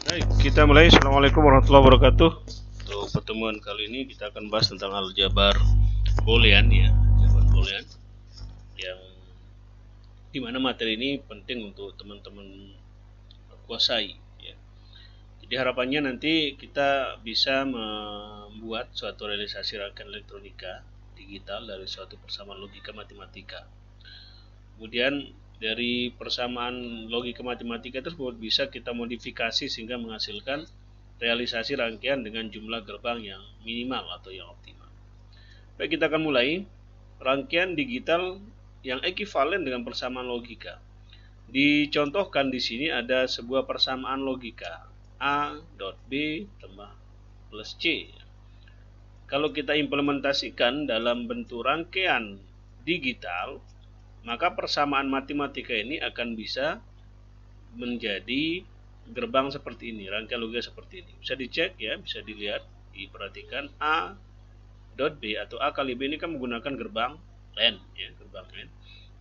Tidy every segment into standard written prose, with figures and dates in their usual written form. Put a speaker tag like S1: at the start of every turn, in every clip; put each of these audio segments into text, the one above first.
S1: Baik, kita mulai. Assalamualaikum warahmatullahi wabarakatuh. Untuk pertemuan kali ini kita akan bahas tentang aljabar boolean ya, aljabar boolean yang dimana materi ini penting untuk teman-teman kuasai ya. Jadi harapannya nanti kita bisa membuat suatu realisasi rangkaian elektronika digital dari suatu persamaan logika matematika. Kemudian dari persamaan logika matematika tersebut bisa kita modifikasi sehingga menghasilkan realisasi rangkaian dengan jumlah gerbang yang minimal atau yang optimal. Baik, kita akan mulai. Rangkaian digital yang ekivalen dengan persamaan logika. Dicontohkan di sini ada sebuah persamaan logika A dot B tambah plus C. Kalau kita implementasikan dalam bentuk rangkaian digital, maka persamaan matematika ini akan bisa menjadi gerbang seperti ini, rangkaian logika seperti ini. Bisa dicek ya, bisa dilihat, diperhatikan A dot B atau A kali B ini kan menggunakan gerbang N ya, gerbang N.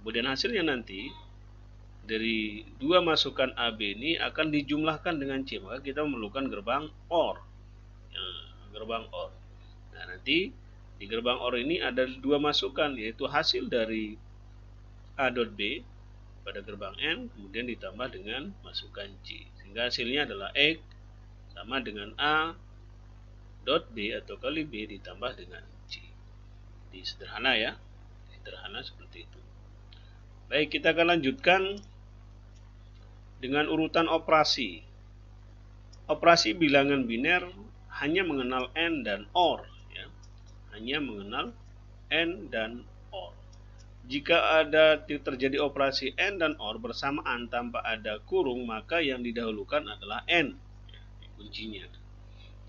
S1: Kemudian hasilnya nanti dari dua masukan A B ini akan dijumlahkan dengan C, maka kita memerlukan gerbang OR. Gerbang OR. Nah, nanti di gerbang OR ini ada dua masukan, yaitu hasil dari A dot B pada gerbang N kemudian ditambah dengan masukan C, sehingga hasilnya adalah X sama dengan A dot B atau kali B ditambah dengan C. Jadi sederhana ya, sederhana seperti itu. Baik, kita akan lanjutkan dengan urutan operasi. Operasi bilangan biner hanya mengenal N dan OR ya. Hanya mengenal N dan OR. Jika ada terjadi operasi N dan OR bersamaan tanpa ada kurung, maka yang didahulukan adalah N. Kuncinya.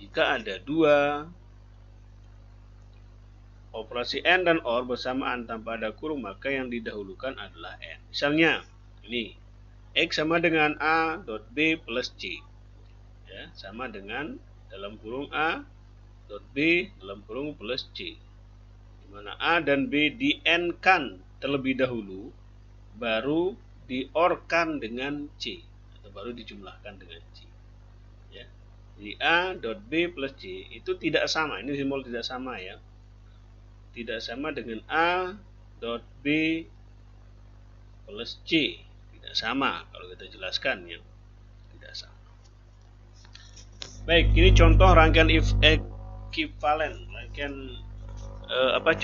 S1: Jika ada dua operasi N dan OR bersamaan tanpa ada kurung, maka yang didahulukan adalah N. Misalnya, ini X sama dengan A dot B plus C. Ya, sama dengan dalam kurung A dot B dalam kurung plus C. Di mana A dan B di N-kan terlebih dahulu, baru di-OR-kan dengan C atau baru dijumlahkan dengan C. Ya. Jadi A dot B plus C itu tidak sama, ini simbol tidak sama ya. Tidak sama dengan A dot B plus C, tidak sama kalau kita jelaskan ya, tidak sama. Baik, ini contoh rangkaian ekivalen, rangkaian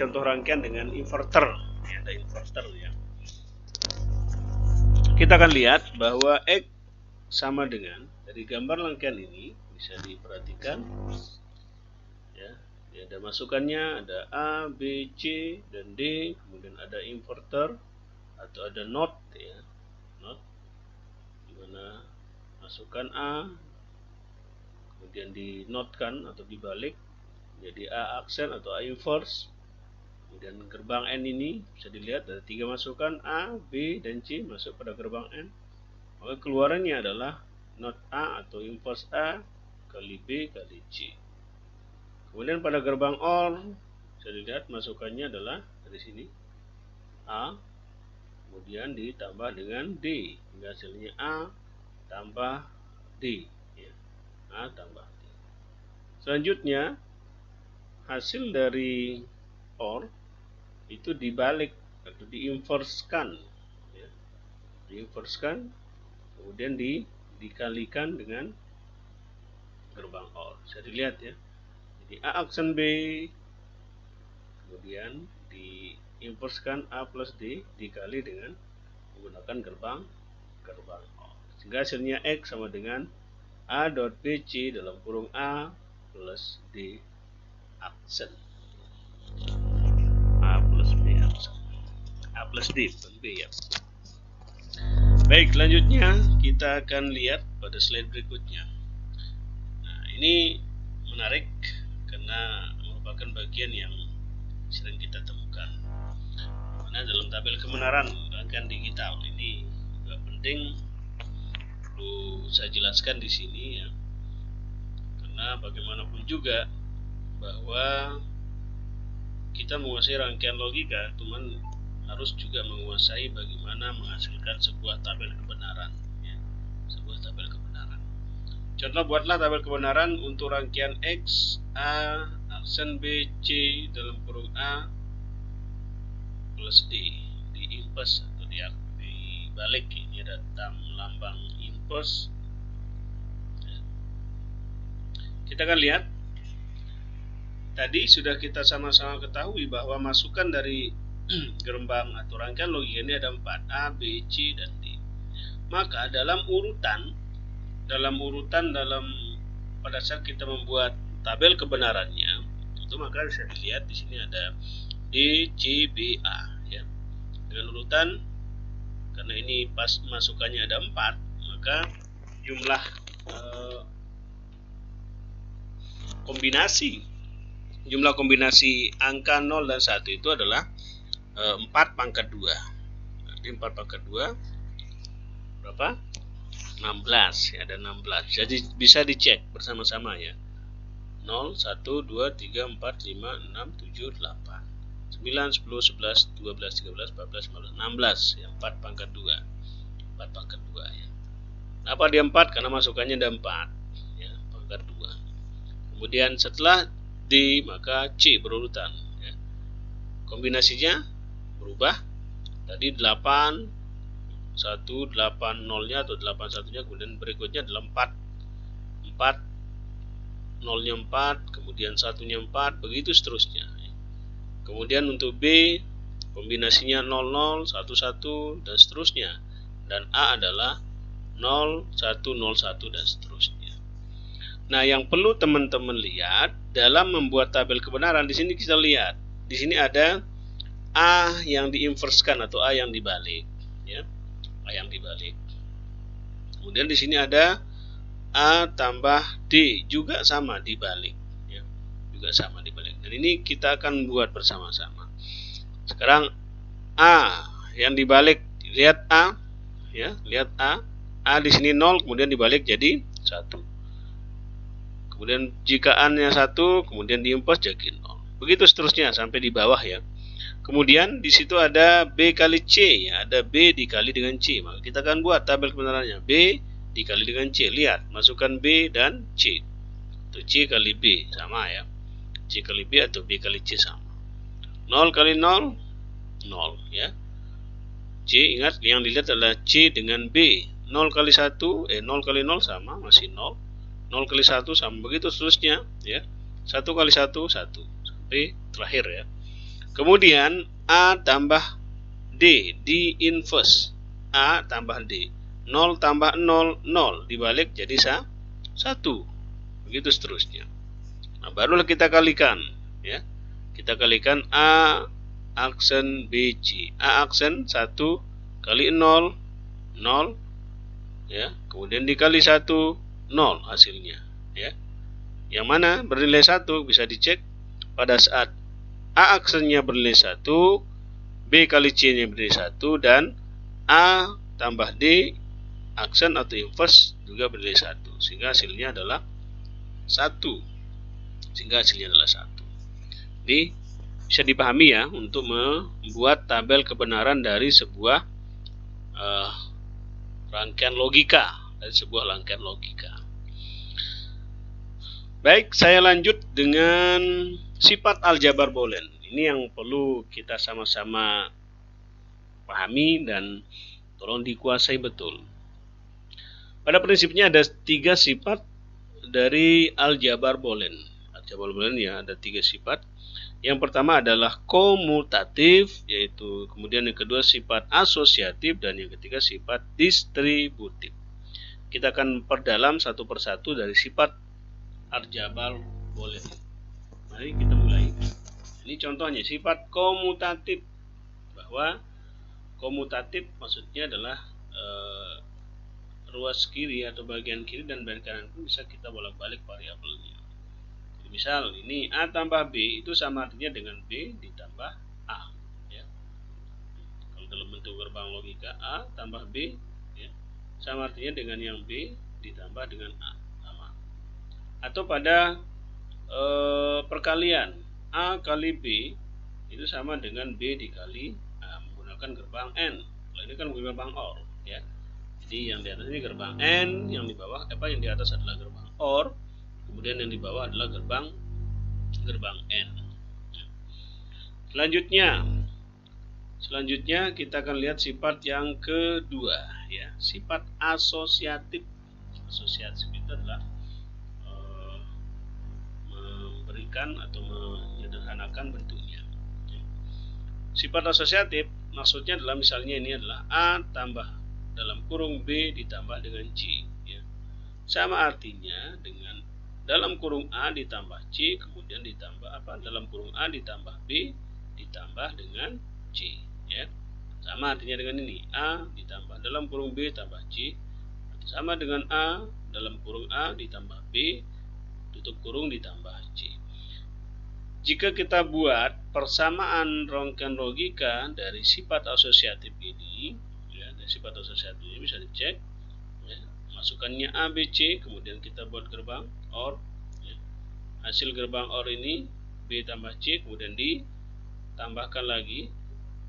S1: contoh rangkaian dengan inverter ya, ada inverter ya. Kita akan lihat bahwa X sama dengan, dari gambar rangkaian ini bisa diperhatikan ya, ada masukannya, ada A, B, C dan D, kemudian ada inverter atau ada NOT ya, NOT di mana masukan A kemudian dinotkan atau dibalik jadi A aksen atau A inverse. Kemudian gerbang N ini bisa dilihat ada tiga masukan A, B, dan C masuk pada gerbang N. Maka keluarannya adalah not A atau inverse A kali B kali C. Kemudian pada gerbang OR bisa dilihat masukannya adalah dari sini A, kemudian ditambah dengan D, hingga hasilnya A tambah D. Ya. A tambah D. Selanjutnya hasil dari OR itu dibalik atau diinverskan ya. Diinverskan kemudian dikalikan dengan gerbang OR. Bisa dilihat ya. Jadi A aksen B kemudian diinverskan A plus D dikali dengan menggunakan gerbang OR. Sehingga hasilnya X sama dengan A dot BC dalam kurung A plus D aksen. A plus B aksen. A plus D bukan B ya. Baik, selanjutnya kita akan lihat pada slide berikutnya. Nah, ini menarik karena merupakan bagian yang sering kita temukan. Karena dalam tabel kebenaran rangkaian digital ini juga penting, perlu saya jelaskan di sini ya. Karena bagaimanapun juga bahwa kita menguasai rangkaian logika, teman harus juga menguasai bagaimana menghasilkan sebuah tabel kebenaran ya, sebuah tabel kebenaran. Contoh, buatlah tabel kebenaran untuk rangkaian X, A, aksen B, C dalam kurung A plus D di inverse atau dibalik. Ini ada lambang inverse. Kita akan lihat tadi sudah kita sama-sama ketahui bahwa masukan dari gerbang atau rangkaian logika ini ada 4, A, B, C, dan D. Maka dalam pada saat kita membuat tabel kebenarannya itu, maka bisa dilihat di sini ada D, C, B, A ya. Dengan urutan, karena ini pas masukannya ada 4, maka jumlah kombinasi angka 0 dan 1 itu adalah 4 pangkat 2. Berarti 4 pangkat 2 berapa? 16 ya, ada 16. Jadi bisa dicek bersama-sama ya. 0, 1, 2, 3, 4, 5, 6, 7, 8, 9, 10, 11, 12, 13, 14, 15, 16 ya, 4 pangkat 2. 4 pangkat 2 ya. Kenapa dia 4? Karena masukannya ada 4 ya, pangkat 2. Kemudian setelah D maka C berurutan ya. Kombinasinya berubah. Tadi 8 1, 8 0-nya atau 8 1-nya, kemudian berikutnya adalah 4 0-nya 4, kemudian 1-nya 4, begitu seterusnya. Kemudian untuk B kombinasinya 0 0 1 1 dan seterusnya, dan A adalah 0 1 0 1 dan seterusnya. Nah, yang perlu teman-teman lihat dalam membuat tabel kebenaran, di sini kita lihat di sini ada A yang diinverskan atau A yang dibalik ya. A yang dibalik. Kemudian di sini ada A tambah D juga sama dibalik ya. Juga sama dibalik. Dan ini kita akan buat bersama-sama. Sekarang A yang dibalik, lihat A ya, lihat A. A di sini 0 kemudian dibalik jadi 1. Kemudian jika A-nya 1 kemudian diinverse jadi 0. Begitu seterusnya sampai di bawah ya. Kemudian di situ ada B kali C ya, ada B dikali dengan C. Maka kita akan buat tabel kebenarannya. B dikali dengan C. Lihat, masukkan B dan C. Atau C kali B sama ya. C kali B atau B kali C sama. 0 kali 0 0 ya. C, ingat yang dilihat adalah C dengan B. 0 kali 1 0 kali 0 sama, masih 0. 0 kali 1 sama, begitu seterusnya ya. 1 kali 1 1 sampai terakhir ya. Kemudian A tambah D di inverse. A tambah D. 0 tambah 0 0 dibalik jadi 1. Begitu seterusnya. Nah, barulah kita kalikan ya. Kita kalikan A aksen BC. A aksen 1 kali 0 0 ya. Kemudian dikali 1 0 hasilnya ya. Yang mana bernilai 1 bisa dicek pada saat A aksennya bernilai 1, B kali C nya bernilai 1, dan A tambah D aksen atau inverse juga bernilai 1, sehingga hasilnya adalah 1. Jadi bisa dipahami ya untuk membuat tabel kebenaran dari sebuah rangkaian logika, Baik, saya lanjut dengan sifat aljabar boolean. Ini yang perlu kita sama-sama pahami dan tolong dikuasai betul. Pada prinsipnya ada 3 sifat dari aljabar boolean. Aljabar boolean ya ada 3 sifat. Yang pertama adalah komutatif, yaitu kemudian yang kedua sifat asosiatif, dan yang ketiga sifat distributif. Kita akan perdalam satu persatu dari sifat aljabar boolean. Mari kita mulai. Ini contohnya sifat komutatif, bahwa komutatif maksudnya adalah ruas kiri atau bagian kiri dan bagian kanan pun bisa kita bolak-balik variabelnya. Jadi misal ini A tambah B itu sama artinya dengan B ditambah A ya. Kalau dalam bentuk gerbang logika A tambah B ya, sama artinya dengan yang B ditambah dengan A sama. Atau pada perkalian A kali B itu sama dengan B dikali A menggunakan gerbang N. Kalau ini kan gerbang OR ya. Jadi yang di atas ini gerbang N, yang di bawah yang di atas adalah gerbang OR, kemudian yang di bawah adalah gerbang N. Selanjutnya kita akan lihat sifat yang kedua, ya, sifat asosiatif. Asosiatif itu adalah memberikan atau menyederhanakan bentuknya. Sifat asosiatif maksudnya adalah misalnya ini adalah A tambah dalam kurung B ditambah dengan C, ya. Sama artinya dengan dalam kurung A ditambah C kemudian ditambah dalam kurung A ditambah B ditambah dengan C, ya. Sama artinya dengan ini, A ditambah dalam kurung B tambah C sama dengan A dalam kurung A ditambah B tutup kurung ditambah C. Jika kita buat persamaan rangkaian logika dari sifat asosiatif ini, ya, dari sifat asosiatif ini bisa dicek, ya, masukannya A, B, C, kemudian kita buat gerbang OR, ya. Hasil gerbang OR ini B tambah C, kemudian ditambahkan lagi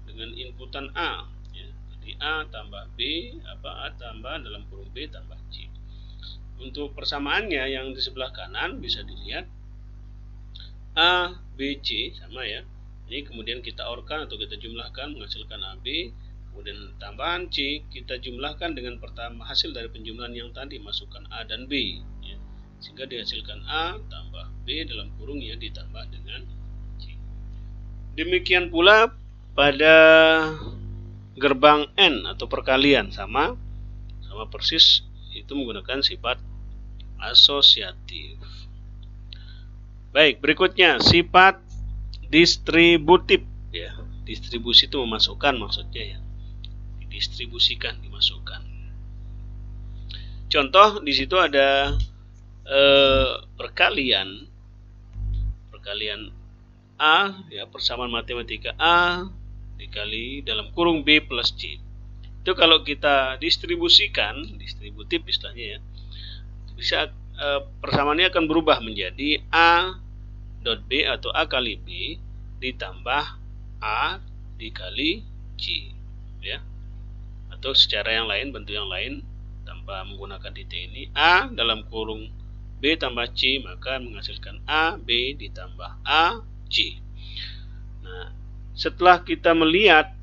S1: dengan inputan A, ya. Jadi A tambah B, A tambah dalam kurung B tambah C. Untuk persamaannya yang di sebelah kanan bisa dilihat A, B, C sama, ya. Ini kemudian kita OR-kan atau kita jumlahkan menghasilkan AB, kemudian tambahan C kita jumlahkan dengan pertama hasil dari penjumlahan yang tadi, masukkan A dan B, ya. Sehingga dihasilkan A tambah B dalam kurung, ya, ditambah dengan C. Demikian pula pada gerbang N atau perkalian sama persis, itu menggunakan sifat asosiatif. Baik, berikutnya sifat distributif, ya. Distribusi itu memasukkan maksudnya, ya. Didistribusikan, dimasukkan. Contoh di situ ada perkalian A, ya, persamaan matematika A dikali dalam kurung B plus C. Itu kalau kita distribusikan, distributif istilahnya, ya, bisa persamaannya akan berubah menjadi A dot B atau A kali B ditambah A dikali C, ya. Atau secara yang lain, bentuk yang lain tanpa menggunakan titik ini, A dalam kurung B tambah C maka menghasilkan A B ditambah A C. Nah, setelah kita melihat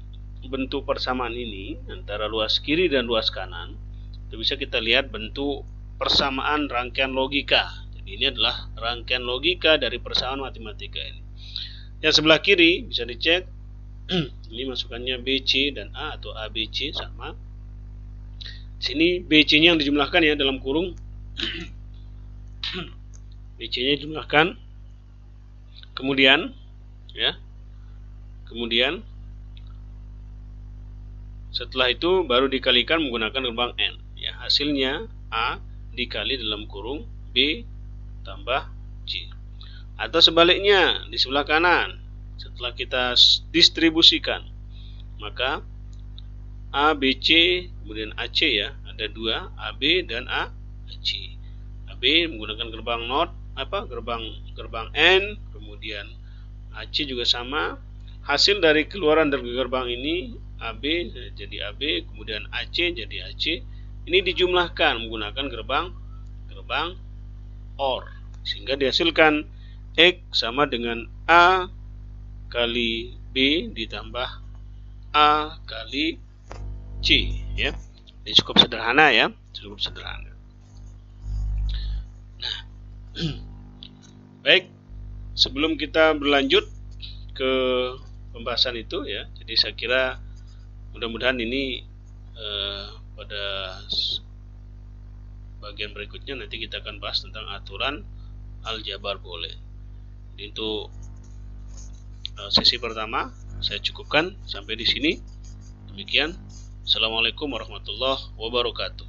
S1: bentuk persamaan ini antara luas kiri dan luas kanan, itu bisa kita lihat bentuk persamaan rangkaian logika. Ini adalah rangkaian logika dari persamaan matematika ini. Yang sebelah kiri bisa dicek, ini masukannya BC dan A atau ABC sama. Sini BC-nya yang dijumlahkan, ya, dalam kurung. BC-nya dijumlahkan. Kemudian, ya. Kemudian setelah itu baru dikalikan menggunakan gerbang N, ya. Hasilnya A dikali dalam kurung B tambah C. Atau sebaliknya di sebelah kanan, setelah kita distribusikan maka A, B, C kemudian AC, ya, ada dua, AB dan AC. AB menggunakan gerbang NOT, gerbang N, kemudian AC juga sama. Hasil dari keluaran dari gerbang ini AB jadi AB, kemudian AC jadi AC. Ini dijumlahkan menggunakan gerbang OR, sehingga dihasilkan X sama dengan A kali B ditambah A kali C, ya. Ini cukup sederhana, ya, cukup sederhana. Nah, baik, sebelum kita berlanjut ke pembahasan itu, ya, jadi saya kira mudah-mudahan ini pada bagian berikutnya nanti kita akan bahas tentang aturan aljabar boolean. Jadi untuk sesi pertama saya cukupkan sampai di sini. Demikian. Assalamualaikum warahmatullahi wabarakatuh.